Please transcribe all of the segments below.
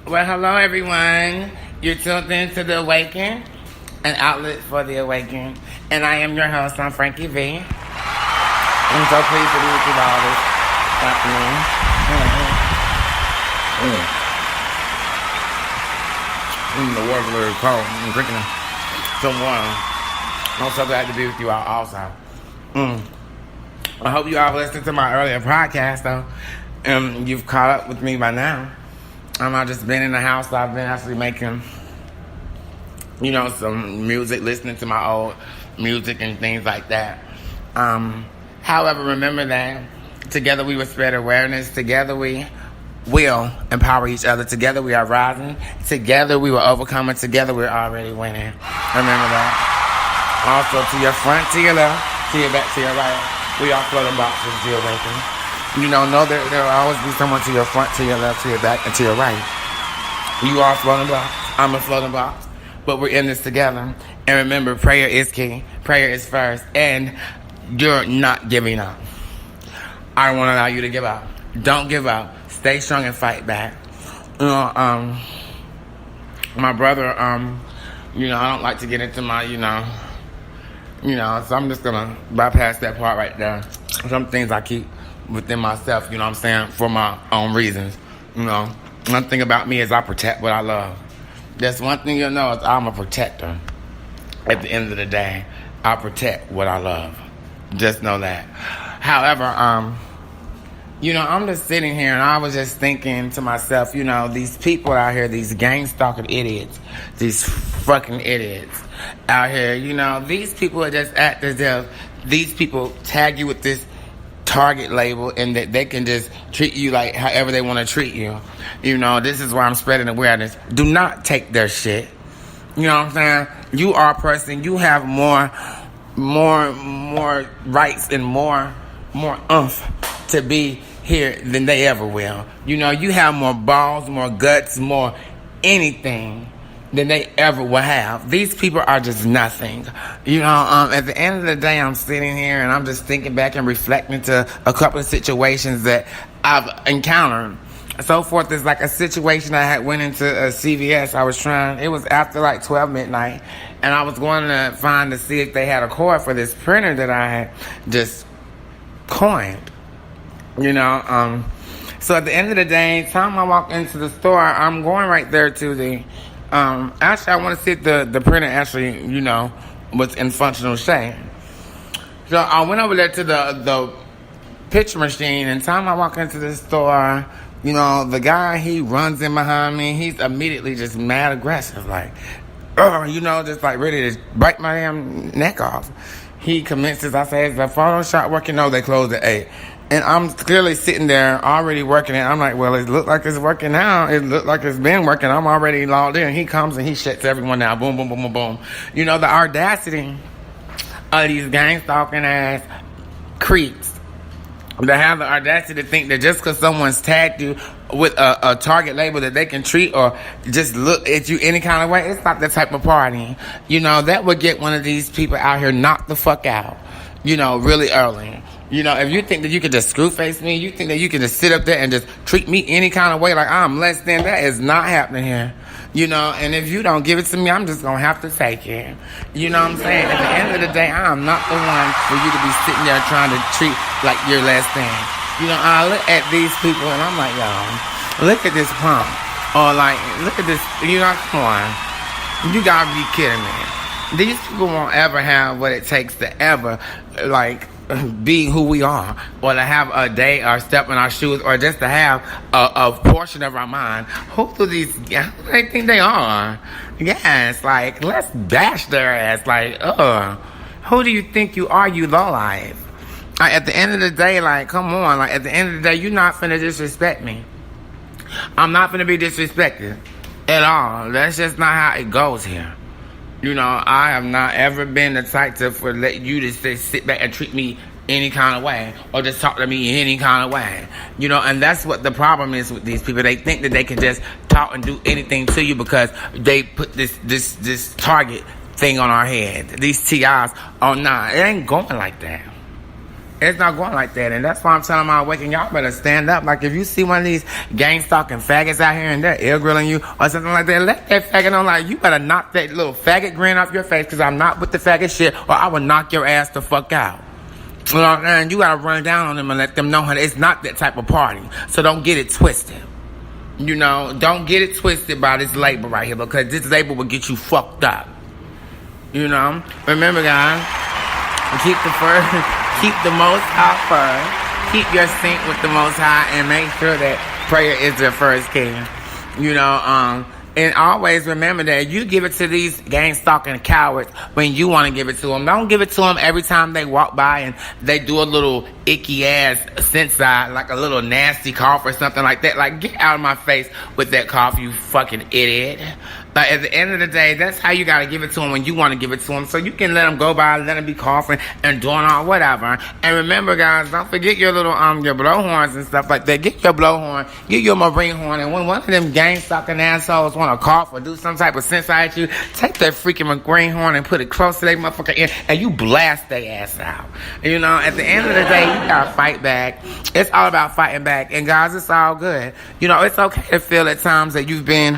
Well, hello everyone. You're tuned in to The Awaken, an outlet for the awakened. And I am your host, I'm Frankie V. I'm so pleased to be with you all this afternoon. The water is cold. I'm drinking some water. I'm so glad to be with you all also. I hope you all listened to my earlier podcast though. You've caught up with me by now. I've just been in the house. I've been actually making, some music, listening to my old music and things like that. However, remember that together we will spread awareness. Together we will empower each other. Together we are rising. Together we will overcome. And together we're already winning. Remember that. Also, to your front, to your left, to your back, to your right, we are floating boxes to your awakening. Know there will always be someone to your front, to your left, to your back, and to your right. You are a floating box. I'm a floating box. But we're in this together. And remember, prayer is key. Prayer is first. And you're not giving up. I don't want to allow you to give up. Don't give up. Stay strong and fight back. My brother, I don't like to get into my, so I'm just going to bypass that part right there. Some things I keep within myself, for my own reasons. One thing about me is I protect what I love. That's one thing you'll know is I'm a protector. At the end of the day, I protect what I love. Just know that. However, I'm just sitting here and I was just thinking to myself, these people out here, these gang stalking idiots, these fucking idiots out here, these people are just act as if these people tag you with this target label and that they can just treat you like however they want to treat you. This is why I'm spreading awareness. Do not take their shit. You know what I'm saying? You are a person. You have more rights and more oomph to be here than they ever will. You have more balls, more guts, more anything than they ever will have. These people are just nothing. At the end of the day, I'm sitting here and I'm just thinking back and reflecting to a couple of situations that I've encountered. So forth is like a situation I had went into a CVS. It was after like 12 midnight, and I was going to find to see if they had a cord for this printer that I had just coined. So at the end of the day, time I walk into the store, I'm going right there to the actually, I want to see if the printer actually, was in functional state. So I went over there to the picture machine, and time I walk into the store, the guy, he runs in behind me. He's immediately just mad aggressive, like, just like ready to bite my damn neck off. He commences, I say, is the Photoshop working? No, they closed at 8. And I'm clearly sitting there already working it. I'm like, well, it looked like it's working now. It looked like it's been working. I'm already logged in. He comes and he shuts everyone down. Boom, boom, boom, boom, boom. The audacity of these gang stalking ass creeps to have the audacity to think that just because someone's tagged you with a target label that they can treat or just look at you any kind of way, it's not that type of party. That would get one of these people out here knocked the fuck out, really early. If you think that you can just screw face me, you think that you can just sit up there and just treat me any kind of way like I'm less than, that is not happening here. And if you don't give it to me, I'm just going to have to take it. You know what I'm saying? At the end of the day, I'm not the one for you to be sitting there trying to treat like you're less than. I look at these people and I'm like, yo, look at this pump. Or like, look at this, come on. You got to be kidding me. These people won't ever have what it takes to ever, be who we are, or to have a day or step in our shoes, or just to have a portion of our mind. Who do they think they are? Yes, let's bash their ass. Who do you think you are, you lowlife? At the end of the day, come on. At the end of the day, you're not finna disrespect me. I'm not finna be disrespected at all. That's just not how it goes here. I have not ever been the type to let you to sit back and treat me any kind of way, or just talk to me any kind of way. And that's what the problem is with these people. They think that they can just talk and do anything to you because they put this target thing on our head. These TIs, oh nah, it ain't going like that. It's not going like that. And that's why I'm telling my awakening, y'all better stand up. Like, if you see one of these gang stalking faggots out here and they're ill grilling you or something like that, let that faggot know, like, you better knock that little faggot grin off your face, because I'm not with the faggot shit, or I will knock your ass the fuck out. You know, and you gotta run down on them and let them know it's not that type of party. So don't get it twisted. You know, don't get it twisted by this label right here, because this label will get you fucked up. You know, remember, guys, keep the Most High first. Keep your sync with the Most High, and make sure that prayer is your first key. You know, and always remember that you give it to these gang stalking cowards when you want to give it to them. Don't give it to them every time they walk by and they do a little icky ass side, like a little nasty cough or something like that. Like, get out of my face with that cough, you fucking idiot. But at the end of the day, that's how you gotta give it to them when you want to give it to them. So you can let them go by, let them be coughing and doing all whatever. And remember, guys, don't forget your little your blowhorns and stuff like that. Get your blowhorn, get your marine horn, and when one of them gang stalking assholes want to cough or do some type of sense at you, take that freaking marine horn and put it close to their motherfucking ear, and you blast their ass out. You know, at the end of the day, you gotta fight back. It's all about fighting back. And guys, it's all good. You know, it's okay to feel at times that you've been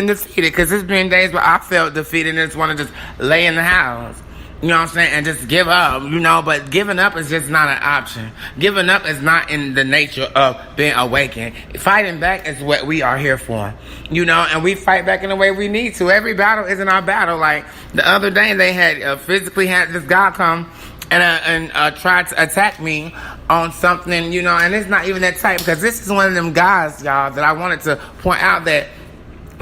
defeated, because there's been days where I felt defeated and just want to just lay in the house, you know what I'm saying, and just give up, you know. But giving up is just not an option. Giving up is not in the nature of being awakened. Fighting back is what we are here for, you know, and we fight back in the way we need to. Every battle isn't our battle. Like the other day, they had physically had this guy come and tried to attack me on something, you know, and it's not even that tight, because this is one of them guys, y'all, that I wanted to point out that,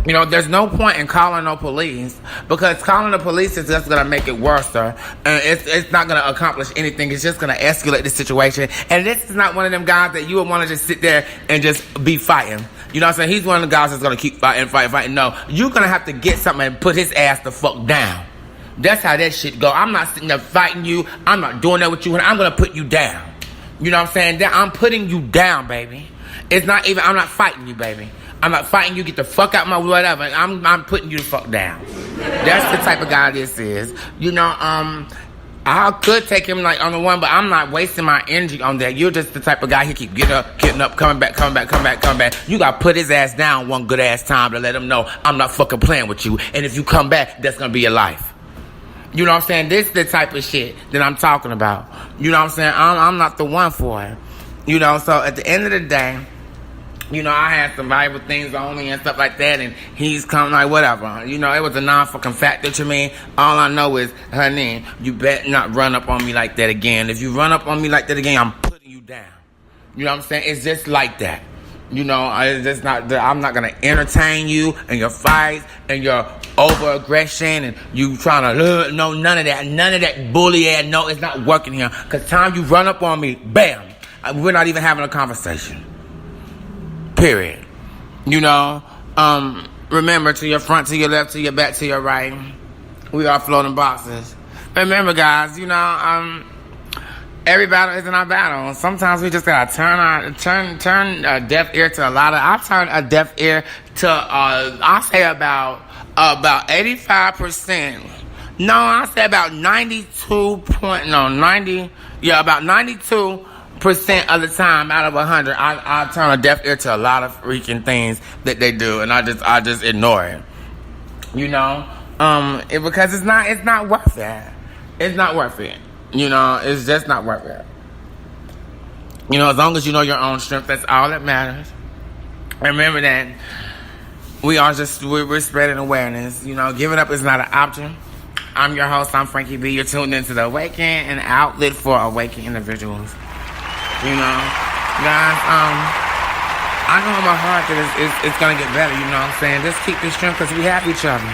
you know, there's no point in calling no police, because calling the police is just going to make it worse, and it's not going to accomplish anything. It's just going to escalate the situation. And this is not one of them guys that you would want to just sit there and just be fighting. You know what I'm saying? He's one of the guys that's going to keep fighting. No, you're going to have to get something and put his ass the fuck down. That's how that shit go. I'm not sitting there fighting you. I'm not doing that with you. I'm going to put you down. You know what I'm saying? I'm putting you down, baby. I'm not fighting you, baby. I'm not fighting you. Get the fuck out my whatever. I'm putting you the fuck down. That's the type of guy this is. You know, I could take him like on the one, but I'm not wasting my energy on that. You're just the type of guy who keep getting up, coming back. You got to put his ass down one good ass time to let him know I'm not fucking playing with you. And if you come back, that's going to be your life. You know what I'm saying? This is the type of shit that I'm talking about. You know what I'm saying? I'm not the one for it. You know, so at the end of the day, you know, I had some valuable things on me and stuff like that, and he's coming like, whatever. You know, it was a non-fucking factor to me. All I know is, honey, you better not run up on me like that again. If you run up on me like that again, I'm putting you down. You know what I'm saying? It's just like that. You know, I'm not going to entertain you and your fights and your over-aggression and you trying to, no, none of that bully ass. No, it's not working here. Because time you run up on me, bam, we're not even having a conversation. Period. You know, remember, to your front, to your left, to your back, to your right, we are floating boxes. Remember, guys, you know, every battle isn't our battle. Sometimes we just gotta turn a deaf ear to a lot of. I turn a deaf ear to I say about 85%. No, I say about 92% of the time out of 100. I turn a deaf ear to a lot of freaking things that they do, and I just ignore it. You know, because it's not worth it. It's not worth it. You know, it's just not worth it. You know, as long as you know your own strength, that's all that matters. Remember that we're spreading awareness. You know, giving up is not an option. I'm your host, I'm Frankie B. You're tuned into the Awaken, an outlet for awakened individuals. You know, guys, I know in my heart that it's going to get better, you know what I'm saying? Just keep this strength, because we have each other.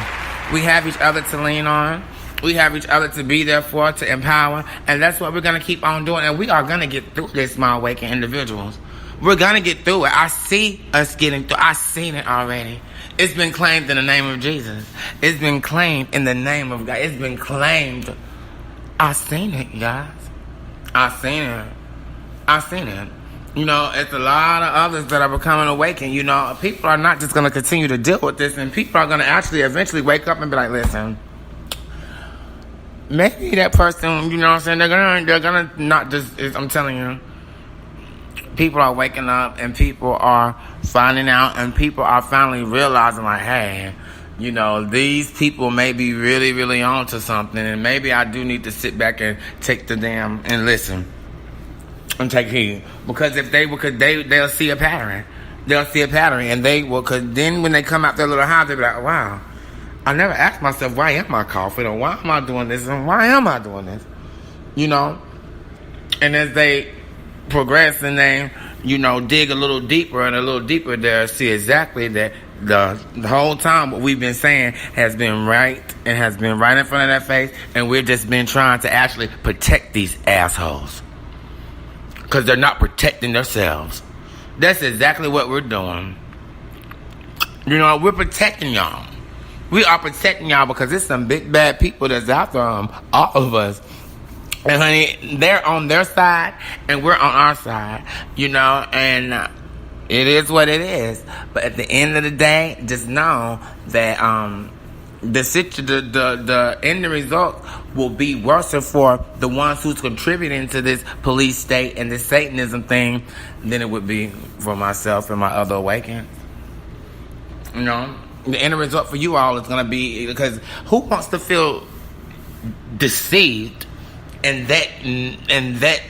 We have each other to lean on. We have each other to be there for, to empower, and that's what we're going to keep on doing, and we are going to get through this, my awakened individuals. We're going to get through it. I see us getting through. I've seen it already. It's been claimed in the name of Jesus. It's been claimed in the name of God. It's been claimed. I've seen it, guys. I've seen it. You know, it's a lot of others that are becoming awakened. You know, people are not just going to continue to deal with this, and people are going to actually eventually wake up and be like, listen, maybe that person, you know what I'm saying, they're gonna not just, I'm telling you, people are waking up and people are finding out and people are finally realizing like, hey, you know, these people may be really, really on to something, and maybe I do need to sit back and take the damn and listen and take heed. Because if they would, they'll see a pattern. They'll see a pattern, and they will, because then when they come out their little house, they'll be like, wow, I never asked myself, why am I coughing, or why am I doing this, and why am I doing this? You know? And as they progress and they, you know, dig a little deeper and a little deeper, they'll see exactly that the whole time what we've been saying has been right and has been right in front of their face, and we've just been trying to actually protect these assholes because they're not protecting themselves. That's exactly what we're doing. You know, we're protecting y'all. We are protecting y'all because there's some big bad people that's after all of us. And honey, they're on their side and we're on our side, you know, and it is what it is. But at the end of the day, just know that the end result will be worse for the ones who's contributing to this police state and this Satanism thing than it would be for myself and my other awakenings. You know, the end result for you all is going to be, because who wants to feel deceived in that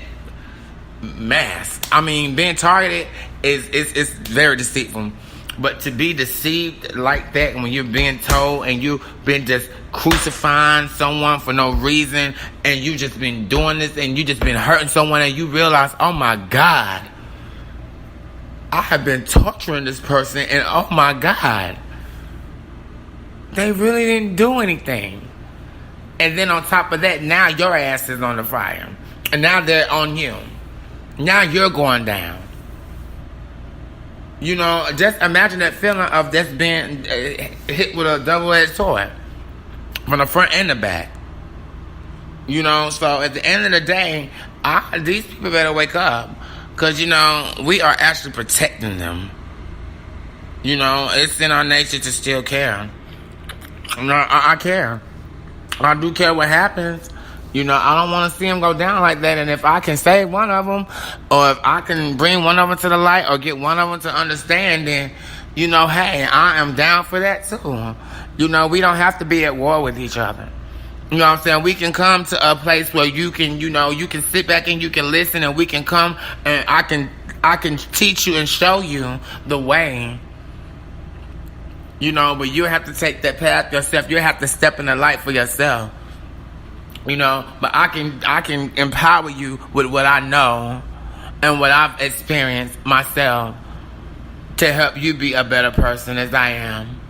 mass? I mean, being targeted is very deceitful. But to be deceived like that when you're being told and you've been just crucifying someone for no reason, and you just been doing this and you just been hurting someone, and you realize, oh my God, I have been torturing this person, and oh my God, they really didn't do anything. And then on top of that, now your ass is on the fire. And now they're on you. Now you're going down. You know, just imagine that feeling of just being hit with a double-edged sword from the front and the back. You know, so at the end of the day, these people better wake up, because, you know, we are actually protecting them. You know, it's in our nature to still care. You know, I care. I do care what happens. You know, I don't want to see them go down like that. And if I can save one of them, or if I can bring one of them to the light, or get one of them to understand, then, you know, hey, I am down for that too. You know, we don't have to be at war with each other. You know what I'm saying? We can come to a place where you can, you know, you can sit back and you can listen, and we can come and I can teach you and show you the way. You know, but you have to take that path yourself. You have to step in the light for yourself. You know, but I can empower you with what I know and what I've experienced myself to help you be a better person as I am.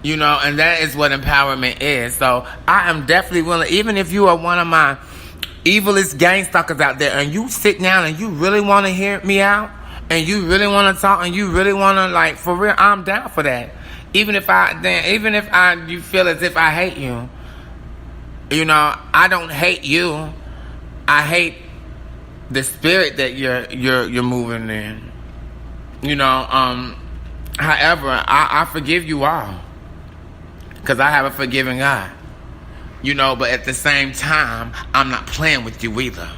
You know, and that is what empowerment is. So I am definitely willing, even if you are one of my evilest gang stalkers out there, and you sit down and you really want to hear me out, and you really want to talk, and you really want to, like, for real, I'm down for that. Even if you feel as if I hate you. You know, I don't hate you. I hate the spirit that you're moving in. You know, however, I forgive you all, because I have a forgiving God. You know, but at the same time, I'm not playing with you either.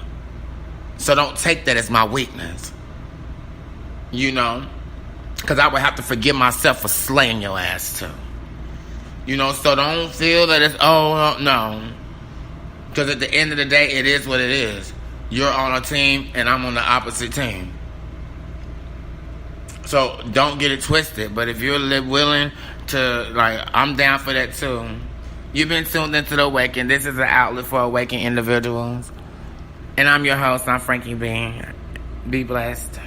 So don't take that as my weakness. You know, because I would have to forgive myself for slaying your ass too. You know, so don't feel that it's, oh, no. Because at the end of the day, it is what it is. You're on a team, and I'm on the opposite team. So don't get it twisted. But if you're willing to, like, I'm down for that too. You've been tuned into The Awakened. This is an outlet for awakened individuals. And I'm your host. I'm Frankie B. Be blessed.